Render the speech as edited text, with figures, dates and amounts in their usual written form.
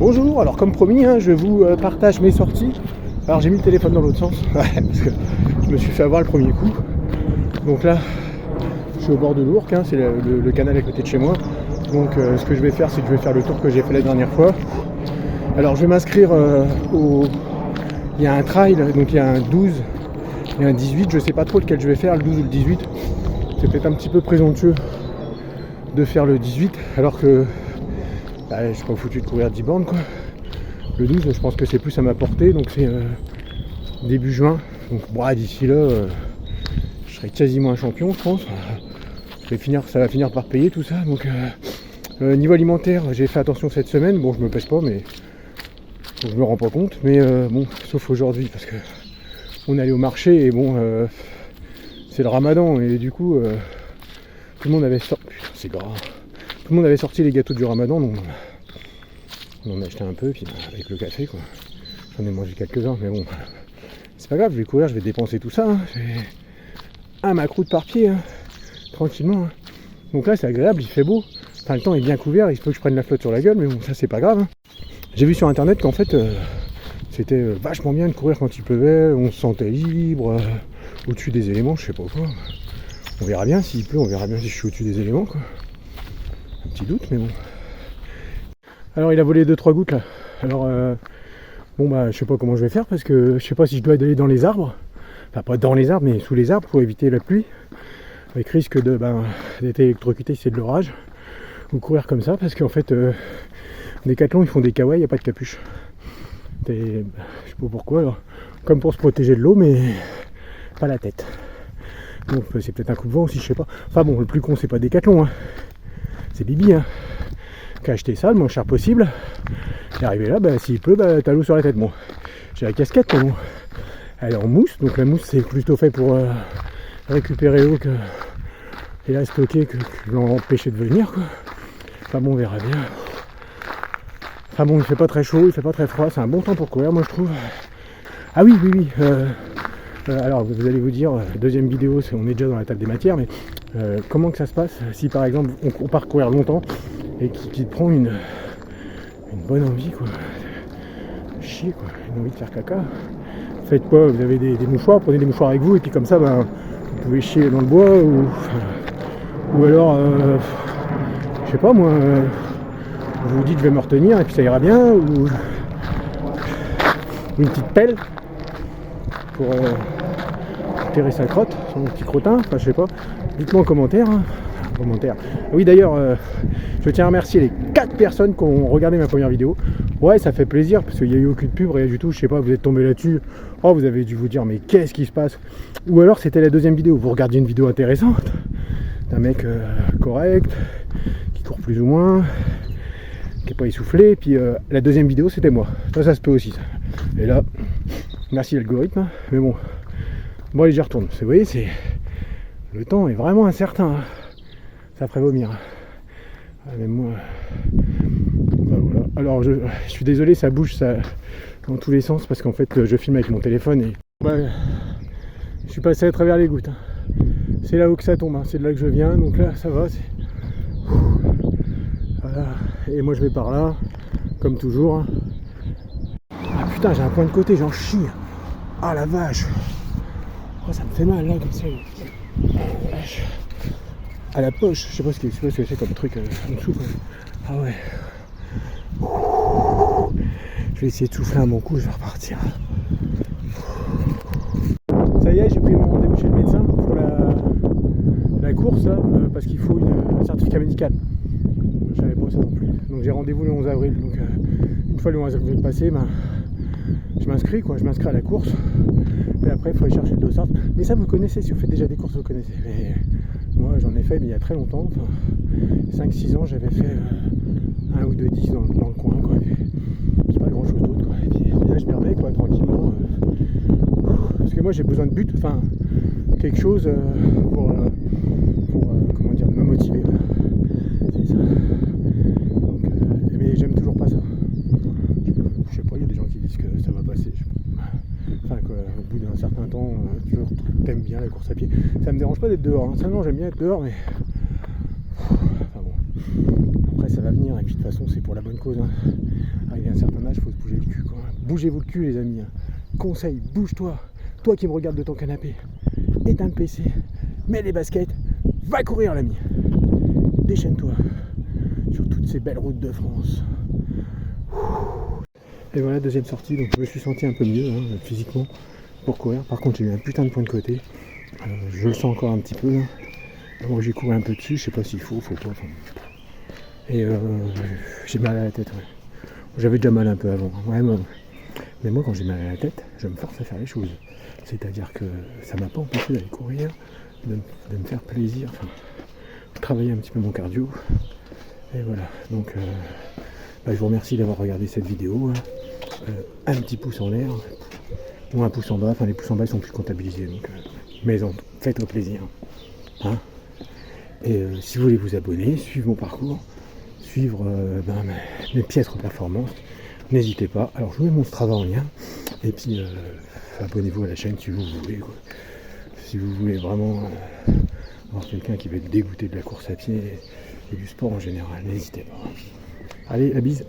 Bonjour, alors comme promis, je vous partage mes sorties. Alors j'ai mis le téléphone dans l'autre sens, parce que je me suis fait avoir le premier coup. Donc là, je suis au bord de l'Ourcq, c'est le canal à côté de chez moi. Donc ce que je vais faire, c'est que je vais faire le tour que j'ai fait la dernière fois. Alors je vais m'inscrire il y a un trail, donc il y a un 12 et un 18, je sais pas trop lequel je vais faire, le 12 ou le 18. C'est peut-être un petit peu présomptueux de faire le 18, alors que je suis pas foutu de courir 10 bornes quoi. Le 12, je pense que c'est plus à ma portée, donc c'est début juin. Donc d'ici là, je serai quasiment un champion, je pense. Ça va finir par payer tout ça. Donc niveau alimentaire, j'ai fait attention cette semaine. Bon, je me pèse pas, mais je me rends pas compte. Mais bon, sauf aujourd'hui, parce que on est allé au marché et bon, c'est le Ramadan et du coup, tout le monde avait sorti. Putain, c'est grave. Tout le monde avait sorti les gâteaux du Ramadan, donc on en a acheté un peu, puis avec le café quoi. J'en ai mangé quelques-uns, mais bon, c'est pas grave, je vais courir, je vais dépenser tout ça. J'ai un macroute par pied, tranquillement. Donc là c'est agréable, il fait beau. Enfin, le temps est bien couvert, il se peut que je prenne la flotte sur la gueule, mais bon, ça c'est pas grave. J'ai vu sur internet qu'en fait, c'était vachement bien de courir quand il pleuvait, on se sentait libre, au-dessus des éléments, je sais pas quoi. On verra bien s'il pleut, on verra bien si je suis au-dessus des éléments quoi. Un petit doute, mais bon. Alors il a volé 2-3 gouttes là. Alors je sais pas comment je vais faire parce que je sais pas si je dois aller dans les arbres. Enfin pas dans les arbres mais sous les arbres pour éviter la pluie. Avec risque d'être électrocuté si c'est de l'orage. Ou courir comme ça parce qu'en fait Decathlon ils font des kawaii, il n'y a pas de capuche. Je sais pas pourquoi alors. Comme pour se protéger de l'eau mais pas la tête. Donc c'est peut-être un coup de vent aussi, je sais pas. Enfin bon, le plus con c'est pas Decathlon. C'est Bibi qui a acheté ça le moins cher possible. Et arrivé là, s'il pleut, t'as l'eau sur la tête. Bon, j'ai la casquette, mais bon, elle est en mousse, donc la mousse c'est plutôt fait pour récupérer l'eau et la stocker que l'empêcher de venir quoi. Enfin bon, on verra bien. Enfin bon, il fait pas très chaud, il fait pas très froid, c'est un bon temps pour courir moi je trouve. Ah oui. Alors vous allez vous dire, deuxième vidéo, on est déjà dans la table des matières, mais comment que ça se passe si par exemple on part courir longtemps et qu'il te prend une bonne envie quoi, chier quoi, une envie de faire caca. Faites quoi, vous avez des mouchoirs, prenez des mouchoirs avec vous et puis comme ça vous pouvez chier dans le bois ou alors je sais pas moi, je vous dites je vais me retenir et puis ça ira bien, ou une petite pelle pour terrer sa crotte, son petit crottin, enfin je sais pas, dites-moi en commentaire. Oui d'ailleurs, je tiens à remercier les 4 personnes qui ont regardé ma première vidéo. Ouais, ça fait plaisir parce qu'il n'y a eu aucune pub, rien du tout, je sais pas, vous êtes tombé là-dessus. Oh, vous avez dû vous dire mais qu'est-ce qui se passe? Ou alors c'était la deuxième vidéo, vous regardiez une vidéo intéressante d'un mec correct, qui court plus ou moins, qui n'est pas essoufflé, et puis la deuxième vidéo c'était moi. Ça se peut aussi ça. Et là, merci l'algorithme, mais bon. Bon allez, j'y retourne. Vous voyez, le temps est vraiment incertain. Ça ferait vomir. Même moi. Voilà. Alors je suis désolé, ça bouge ça dans tous les sens parce qu'en fait je filme avec mon téléphone et je suis passé à travers les gouttes. C'est là-haut que ça tombe, c'est de là que je viens, donc là ça va. Voilà. Et moi je vais par là, comme toujours. Ah putain, j'ai un point de côté, j'en chie. Ah la vache. Oh, ça me fait mal là comme ça. À la poche, je sais pas ce que c'est comme truc en dessous quoi. Ah ouais. Je vais essayer de souffler à mon cou, je vais repartir. Ça y est, j'ai pris mon rendez-vous chez le médecin pour la course là, parce qu'il faut un certificat médical. Je savais pas ça non plus. Donc j'ai rendez-vous le 11 avril. Donc une fois le 11 avril passé, je m'inscris à la course. Et après il faut aller chercher le dossard. Mais ça vous connaissez, si vous faites déjà des courses vous connaissez. Mais moi j'en ai fait mais il y a très longtemps, 5-6 ans j'avais fait 1 ou 2 10 dans le coin quoi. C'est pas grand chose d'autre quoi. Et puis là je m'y remets quoi, tranquillement. Parce que moi j'ai besoin de but, enfin quelque chose pour comment dire, me motiver. C'est ça. Donc, mais j'aime toujours pas ça. Je sais pas, il y a des gens qui disent que ça va passer. Enfin qu'au bout d'un certain temps, t'aimes bien la course à pied. Ça me dérange pas d'être dehors. Ça non, j'aime bien être dehors, mais enfin bon. après ça va venir, et puis de toute façon c'est pour la bonne cause. Hein. Arrivé à un certain âge, il faut se bouger le cul, quoi. Bougez-vous le cul les amis. Hein. Conseil, bouge-toi. Toi qui me regardes de ton canapé, éteins le PC, mets les baskets, va courir l'ami. Déchaîne-toi sur toutes ces belles routes de France. Et voilà, deuxième sortie, donc je me suis senti un peu mieux hein, physiquement pour courir. Par contre j'ai eu un putain de point de côté. Je le sens encore un petit peu. Hein. Moi j'ai couru un peu dessus, je sais pas s'il faut pas. Enfin... Et j'ai mal à la tête, ouais. J'avais déjà mal un peu avant, vraiment. Mais moi quand j'ai mal à la tête, je me force à faire les choses. C'est-à-dire que ça m'a pas empêché d'aller courir, de me faire plaisir, enfin, travailler un petit peu mon cardio. Et voilà, donc je vous remercie d'avoir regardé cette vidéo. Hein. Un petit pouce en l'air, ou un pouce en bas, enfin les pouces en bas ils sont plus comptabilisés, donc mais faites-vous plaisir. Hein. Et si vous voulez vous abonner, suivre mon parcours, suivre mes piètres performances, n'hésitez pas. Alors je vous mets mon Strava en lien, et puis abonnez-vous à la chaîne si vous voulez. Quoi. Si vous voulez vraiment avoir quelqu'un qui va être dégoûté de la course à pied et du sport en général, n'hésitez pas. Allez, la bise.